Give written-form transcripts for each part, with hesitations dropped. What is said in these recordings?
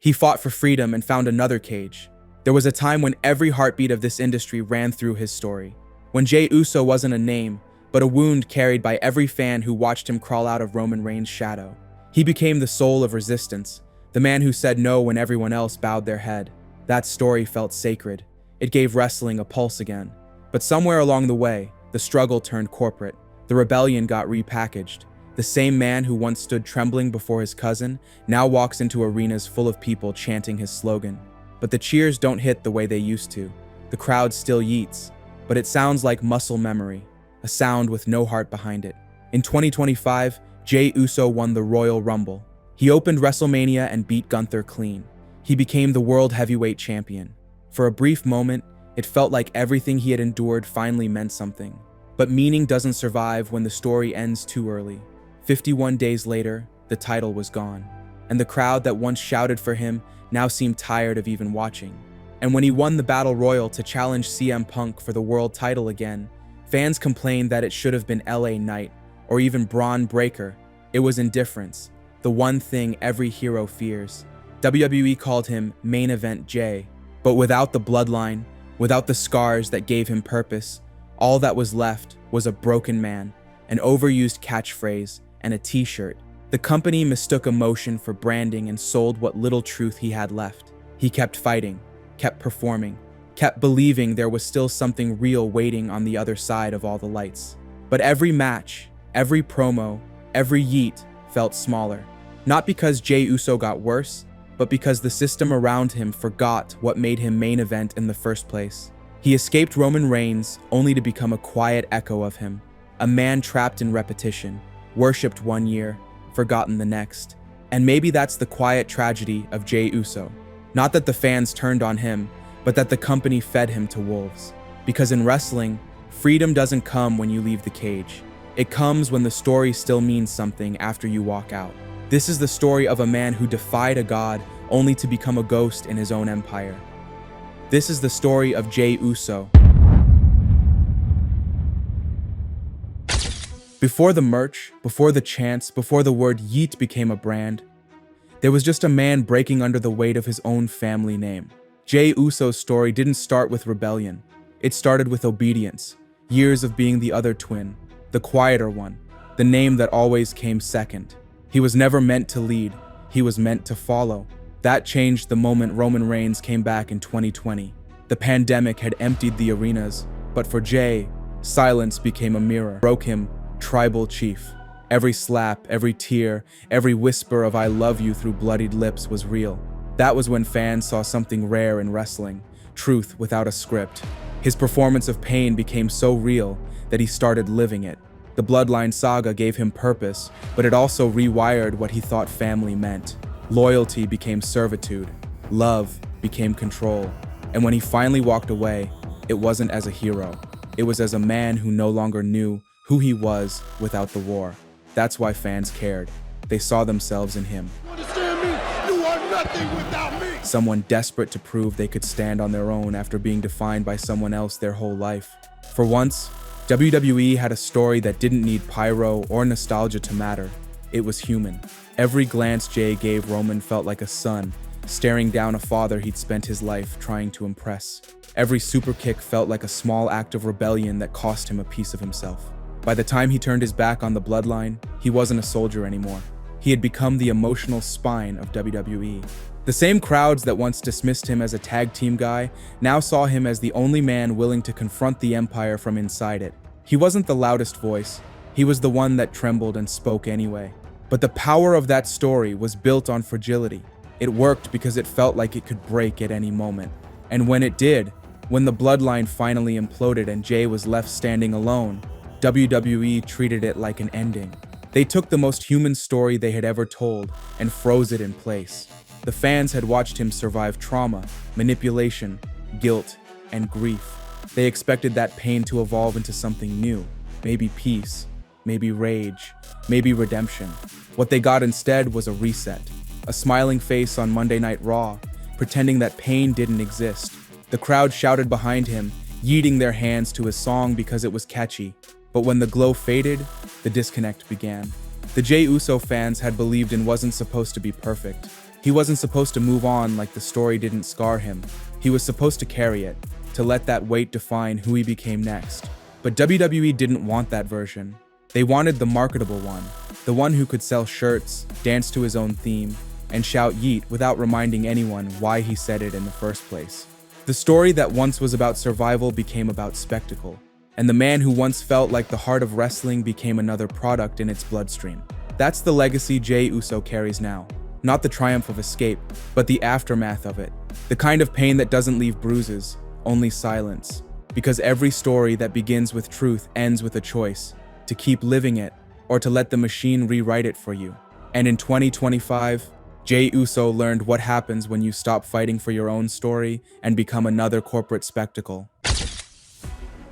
He fought for freedom and found another cage. There was a time when every heartbeat of this industry ran through his story. When Jey Uso wasn't a name, but a wound carried by every fan who watched him crawl out of Roman Reigns' shadow. He became the soul of resistance, the man who said no when everyone else bowed their head. That story felt sacred. It gave wrestling a pulse again. But somewhere along the way, the struggle turned corporate. The rebellion got repackaged. The same man who once stood trembling before his cousin now walks into arenas full of people chanting his slogan. But the cheers don't hit the way they used to. The crowd still yeets, but it sounds like muscle memory, a sound with no heart behind it. In 2025, Jey Uso won the Royal Rumble. He opened WrestleMania and beat Gunther clean. He became the World Heavyweight Champion. For a brief moment, it felt like everything he had endured finally meant something. But meaning doesn't survive when the story ends too early. 51 days later, the title was gone, and the crowd that once shouted for him now seemed tired of even watching. And when he won the Battle Royal to challenge CM Punk for the world title again, fans complained that it should have been LA Knight or even Braun Breaker. It was indifference, the one thing every hero fears. WWE called him Main Event Jey, but without the bloodline, without the scars that gave him purpose, all that was left was a broken man, an overused catchphrase, and a t-shirt. The company mistook emotion for branding and sold what little truth he had left. He kept fighting, kept performing, kept believing there was still something real waiting on the other side of all the lights. But every match, every promo, every yeet felt smaller. Not because Jey Uso got worse, but because the system around him forgot what made him main event in the first place. He escaped Roman Reigns only to become a quiet echo of him, a man trapped in repetition, worshipped one year, forgotten the next. And maybe that's the quiet tragedy of Jey Uso. Not that the fans turned on him, but that the company fed him to wolves. Because in wrestling, freedom doesn't come when you leave the cage. It comes when the story still means something after you walk out. This is the story of a man who defied a god only to become a ghost in his own empire. This is the story of Jey Uso. Before the merch, before the chants, before the word Yeet became a brand, there was just a man breaking under the weight of his own family name. Jey Uso's story didn't start with rebellion. It started with obedience, years of being the other twin, the quieter one, the name that always came second. He was never meant to lead, he was meant to follow. That changed the moment Roman Reigns came back in 2020. The pandemic had emptied the arenas, but for Jey, silence became a mirror, broke him, tribal chief. Every slap, every tear, every whisper of "I love you" through bloodied lips was real. That was when fans saw something rare in wrestling, truth without a script. His performance of pain became so real that he started living it. The Bloodline saga gave him purpose, but it also rewired what he thought family meant. Loyalty became servitude. Love became control. And when he finally walked away, it wasn't as a hero. It was as a man who no longer knew who he was without the war. That's why fans cared. They saw themselves in him. Understand me? You are nothing without me. Someone desperate to prove they could stand on their own after being defined by someone else their whole life. For once, WWE had a story that didn't need pyro or nostalgia to matter. It was human. Every glance Jey gave Roman felt like a son, staring down a father he'd spent his life trying to impress. Every super kick felt like a small act of rebellion that cost him a piece of himself. By the time he turned his back on the Bloodline, he wasn't a soldier anymore. He had become the emotional spine of WWE. The same crowds that once dismissed him as a tag team guy now saw him as the only man willing to confront the empire from inside it. He wasn't the loudest voice. He was the one that trembled and spoke anyway. But the power of that story was built on fragility. It worked because it felt like it could break at any moment. And when it did, when the Bloodline finally imploded and Jey was left standing alone, WWE treated it like an ending. They took the most human story they had ever told and froze it in place. The fans had watched him survive trauma, manipulation, guilt, and grief. They expected that pain to evolve into something new, maybe peace, maybe rage, maybe redemption. What they got instead was a reset, a smiling face on Monday Night Raw, pretending that pain didn't exist. The crowd shouted behind him, yeeting their hands to his song because it was catchy. But when the glow faded, the disconnect began. The Jey Uso fans had believed in wasn't supposed to be perfect. He wasn't supposed to move on like the story didn't scar him. He was supposed to carry it, to let that weight define who he became next. But WWE didn't want that version. They wanted the marketable one, the one who could sell shirts, dance to his own theme, and shout yeet without reminding anyone why he said it in the first place. The story that once was about survival became about spectacle, and the man who once felt like the heart of wrestling became another product in its bloodstream. That's the legacy Jey Uso carries now. Not the triumph of escape, but the aftermath of it. The kind of pain that doesn't leave bruises, only silence. Because every story that begins with truth ends with a choice, to keep living it, or to let the machine rewrite it for you. And in 2025, Jey Uso learned what happens when you stop fighting for your own story and become another corporate spectacle.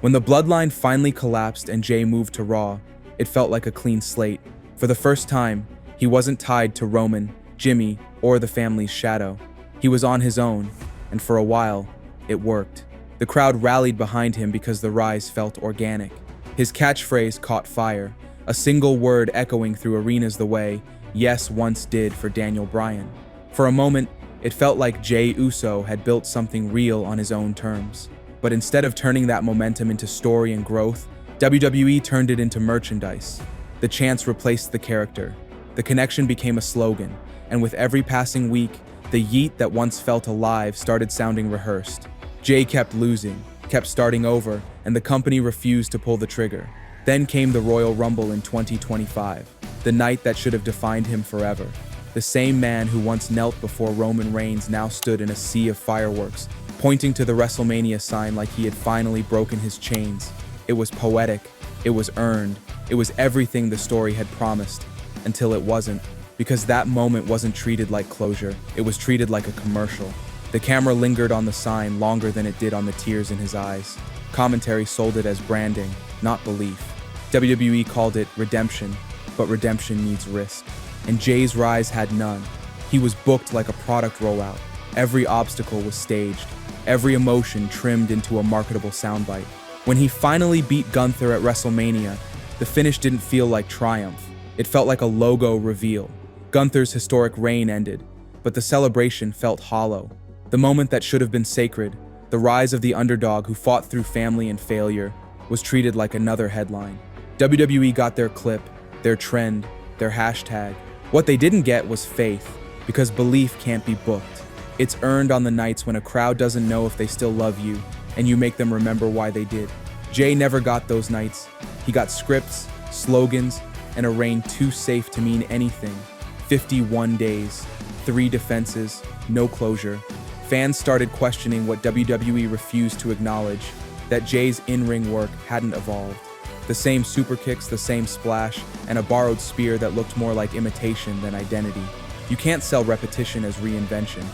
When the Bloodline finally collapsed and Jey moved to Raw, it felt like a clean slate. For the first time, he wasn't tied to Roman, Jimmy, or the family's shadow. He was on his own, and for a while, it worked. The crowd rallied behind him because the rise felt organic. His catchphrase caught fire, a single word echoing through arenas the way Yes once did for Daniel Bryan. For a moment, it felt like Jey Uso had built something real on his own terms. But instead of turning that momentum into story and growth, WWE turned it into merchandise. The chants replaced the character. The connection became a slogan, and with every passing week, the yeet that once felt alive started sounding rehearsed. Jey kept losing, kept starting over, and the company refused to pull the trigger. Then came the Royal Rumble in 2025, the night that should have defined him forever. The same man who once knelt before Roman Reigns now stood in a sea of fireworks, pointing to the WrestleMania sign like he had finally broken his chains. It was poetic, it was earned, it was everything the story had promised, until it wasn't, because that moment wasn't treated like closure, it was treated like a commercial. The camera lingered on the sign longer than it did on the tears in his eyes. Commentary sold it as branding, not belief. WWE called it redemption, but redemption needs risk. And Jey's rise had none. He was booked like a product rollout. Every obstacle was staged. Every emotion trimmed into a marketable soundbite. When he finally beat Gunther at WrestleMania, the finish didn't feel like triumph. It felt like a logo reveal. Gunther's historic reign ended, but the celebration felt hollow. The moment that should have been sacred, the rise of the underdog who fought through family and failure, was treated like another headline. WWE got their clip, their trend, their hashtag. What they didn't get was faith, because belief can't be booked. It's earned on the nights when a crowd doesn't know if they still love you, and you make them remember why they did. Jey never got those nights. He got scripts, slogans, and a reign too safe to mean anything. 51 days, 3 defenses, no closure. Fans started questioning what WWE refused to acknowledge, that Jey's in-ring work hadn't evolved. The same super kicks, the same splash, and a borrowed spear that looked more like imitation than identity. You can't sell repetition as reinvention,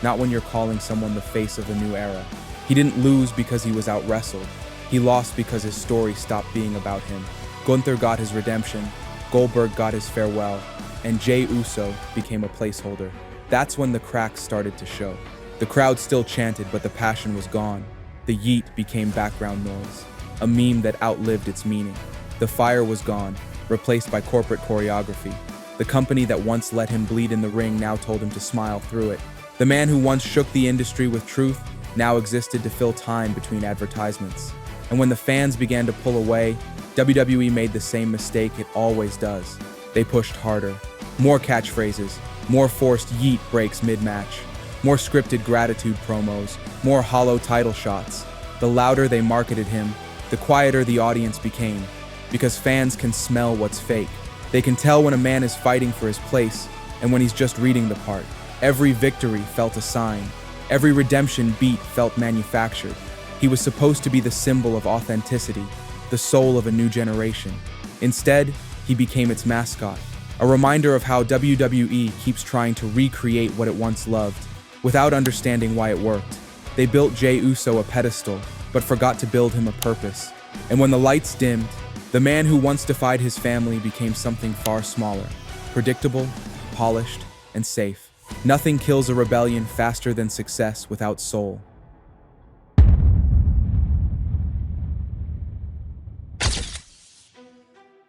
not when you're calling someone the face of a new era. He didn't lose because he was out-wrestled. He lost because his story stopped being about him. Gunther got his redemption, Goldberg got his farewell, and Jey Uso became a placeholder. That's when the cracks started to show. The crowd still chanted, but the passion was gone. The yeet became background noise, a meme that outlived its meaning. The fire was gone, replaced by corporate choreography. The company that once let him bleed in the ring now told him to smile through it. The man who once shook the industry with truth now existed to fill time between advertisements. And when the fans began to pull away, WWE made the same mistake it always does. They pushed harder. More catchphrases, more forced yeet breaks mid-match, more scripted gratitude promos, more hollow title shots. The louder they marketed him, the quieter the audience became, because fans can smell what's fake. They can tell when a man is fighting for his place and when he's just reading the part. Every victory felt a sign. Every redemption beat felt manufactured. He was supposed to be the symbol of authenticity, the soul of a new generation. Instead, he became its mascot, a reminder of how WWE keeps trying to recreate what it once loved, without understanding why it worked. They built Jey Uso a pedestal, but forgot to build him a purpose. And when the lights dimmed, the man who once defied his family became something far smaller, predictable, polished, and safe. Nothing kills a rebellion faster than success without soul.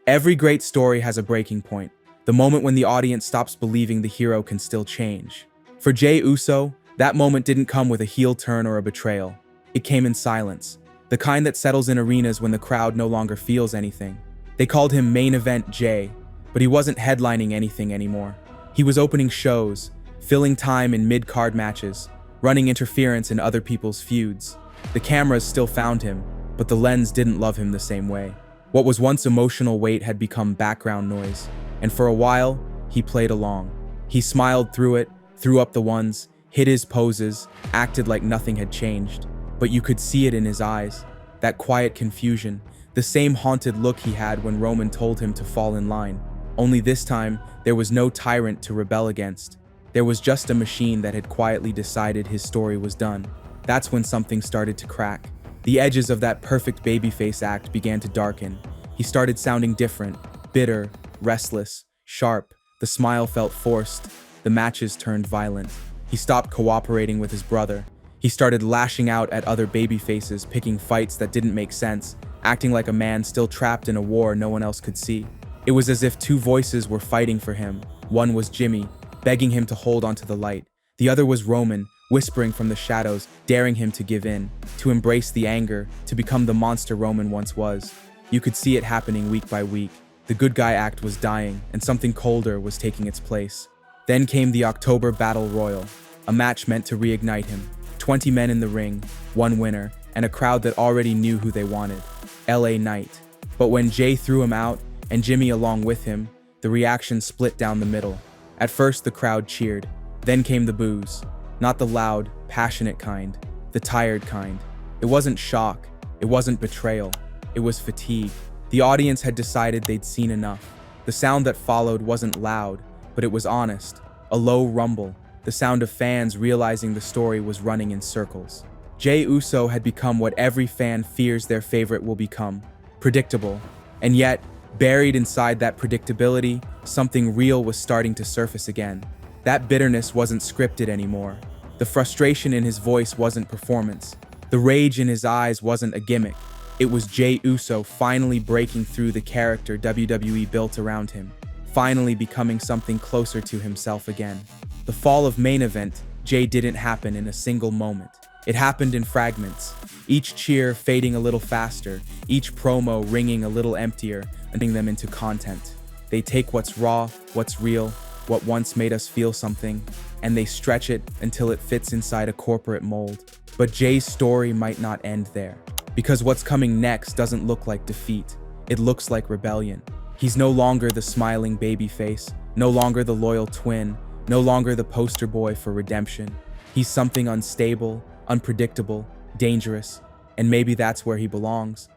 Every great story has a breaking point, the moment when the audience stops believing the hero can still change. For Jey Uso, that moment didn't come with a heel turn or a betrayal. It came in silence, the kind that settles in arenas when the crowd no longer feels anything. They called him Main Event Jey, but he wasn't headlining anything anymore. He was opening shows, filling time in mid-card matches, running interference in other people's feuds. The cameras still found him, but the lens didn't love him the same way. What was once emotional weight had become background noise, and for a while, he played along. He smiled through it, threw up the ones, hid his poses, acted like nothing had changed. But you could see it in his eyes, that quiet confusion, the same haunted look he had when Roman told him to fall in line. Only this time, there was no tyrant to rebel against. There was just a machine that had quietly decided his story was done. That's when something started to crack. The edges of that perfect babyface act began to darken. He started sounding different, bitter, restless, sharp. The smile felt forced. The matches turned violent. He stopped cooperating with his brother. He started lashing out at other babyfaces, picking fights that didn't make sense, acting like a man still trapped in a war no one else could see. It was as if two voices were fighting for him. One was Jimmy, begging him to hold onto the light. The other was Roman, whispering from the shadows, daring him to give in, to embrace the anger, to become the monster Roman once was. You could see it happening week by week. The good guy act was dying, and something colder was taking its place. Then came the October Battle Royal, a match meant to reignite him. 20 men in the ring, one winner, and a crowd that already knew who they wanted. LA Knight. But when Jey threw him out, and Jimmy along with him, the reaction split down the middle. At first, the crowd cheered. Then came the boos. Not the loud, passionate kind, the tired kind. It wasn't shock. It wasn't betrayal. It was fatigue. The audience had decided they'd seen enough. The sound that followed wasn't loud, but it was honest. A low rumble, the sound of fans realizing the story was running in circles. Jey Uso had become what every fan fears their favorite will become. Predictable. And yet, buried inside that predictability, something real was starting to surface again. That bitterness wasn't scripted anymore. The frustration in his voice wasn't performance. The rage in his eyes wasn't a gimmick. It was Jey Uso finally breaking through the character WWE built around him, finally becoming something closer to himself again. The fall of Main Event Jey didn't happen in a single moment. It happened in fragments, each cheer fading a little faster, each promo ringing a little emptier, and turning them into content. They take what's raw, what's real, what once made us feel something, and they stretch it until it fits inside a corporate mold. But Jey's story might not end there, because what's coming next doesn't look like defeat. It looks like rebellion. He's no longer the smiling babyface, no longer the loyal twin, no longer the poster boy for redemption. He's something unstable, unpredictable, dangerous, and maybe that's where he belongs.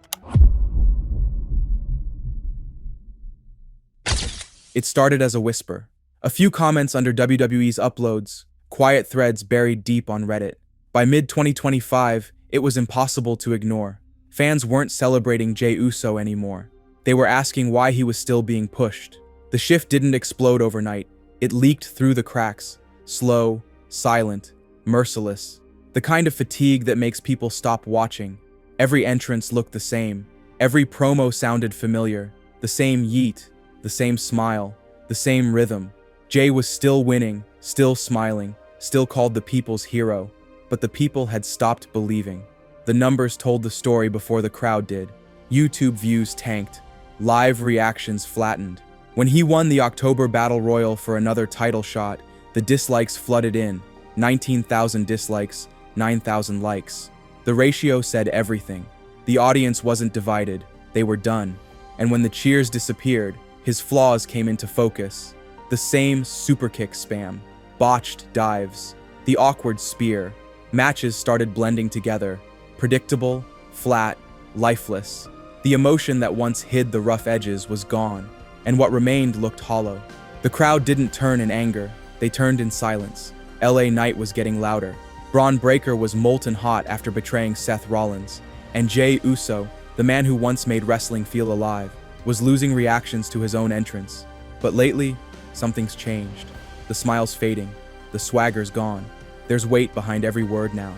It started as a whisper. A few comments under WWE's uploads, quiet threads buried deep on Reddit. By mid-2025, it was impossible to ignore. Fans weren't celebrating Jey Uso anymore. They were asking why he was still being pushed. The shift didn't explode overnight. It leaked through the cracks, slow, silent, merciless. The kind of fatigue that makes people stop watching. Every entrance looked the same. Every promo sounded familiar. The same yeet, the same smile, the same rhythm. Jey was still winning, still smiling, still called the people's hero. But the people had stopped believing. The numbers told the story before the crowd did. YouTube views tanked. Live reactions flattened. When he won the October Battle Royal for another title shot, the dislikes flooded in. 19,000 dislikes, 9,000 likes. The ratio said everything. The audience wasn't divided. They were done. And when the cheers disappeared, his flaws came into focus. The same superkick spam, botched dives, the awkward spear. Matches started blending together. Predictable, flat, lifeless. The emotion that once hid the rough edges was gone, and what remained looked hollow. The crowd didn't turn in anger, they turned in silence. LA Knight was getting louder. Braun Breaker was molten hot after betraying Seth Rollins. And Jey Uso, the man who once made wrestling feel alive, was losing reactions to his own entrance. But lately, something's changed. The smile's fading, the swagger's gone. There's weight behind every word now,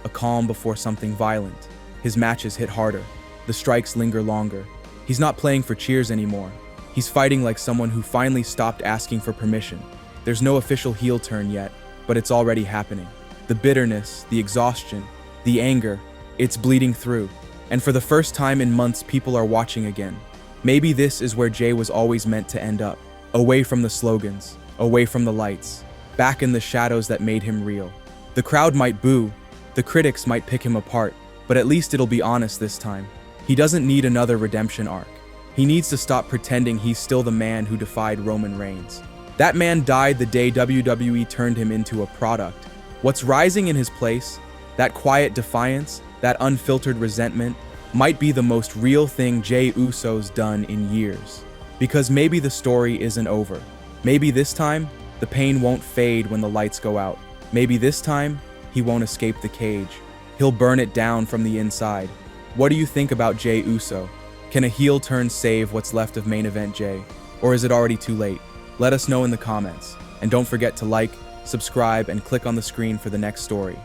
a calm before something violent. His matches hit harder, the strikes linger longer. He's not playing for cheers anymore. He's fighting like someone who finally stopped asking for permission. There's no official heel turn yet, but it's already happening. The bitterness, the exhaustion, the anger, it's bleeding through. And for the first time in months, people are watching again. Maybe this is where Jey was always meant to end up. Away from the slogans, away from the lights, back in the shadows that made him real. The crowd might boo, the critics might pick him apart, but at least it'll be honest this time. He doesn't need another redemption arc. He needs to stop pretending he's still the man who defied Roman Reigns. That man died the day WWE turned him into a product. What's rising in his place, that quiet defiance, that unfiltered resentment, might be the most real thing Jey Uso's done in years. Because maybe the story isn't over. Maybe this time, the pain won't fade when the lights go out. Maybe this time, he won't escape the cage. He'll burn it down from the inside. What do you think about Jey Uso? Can a heel turn save what's left of Main Event Jey? Or is it already too late? Let us know in the comments. And don't forget to like, subscribe, and click on the screen for the next story.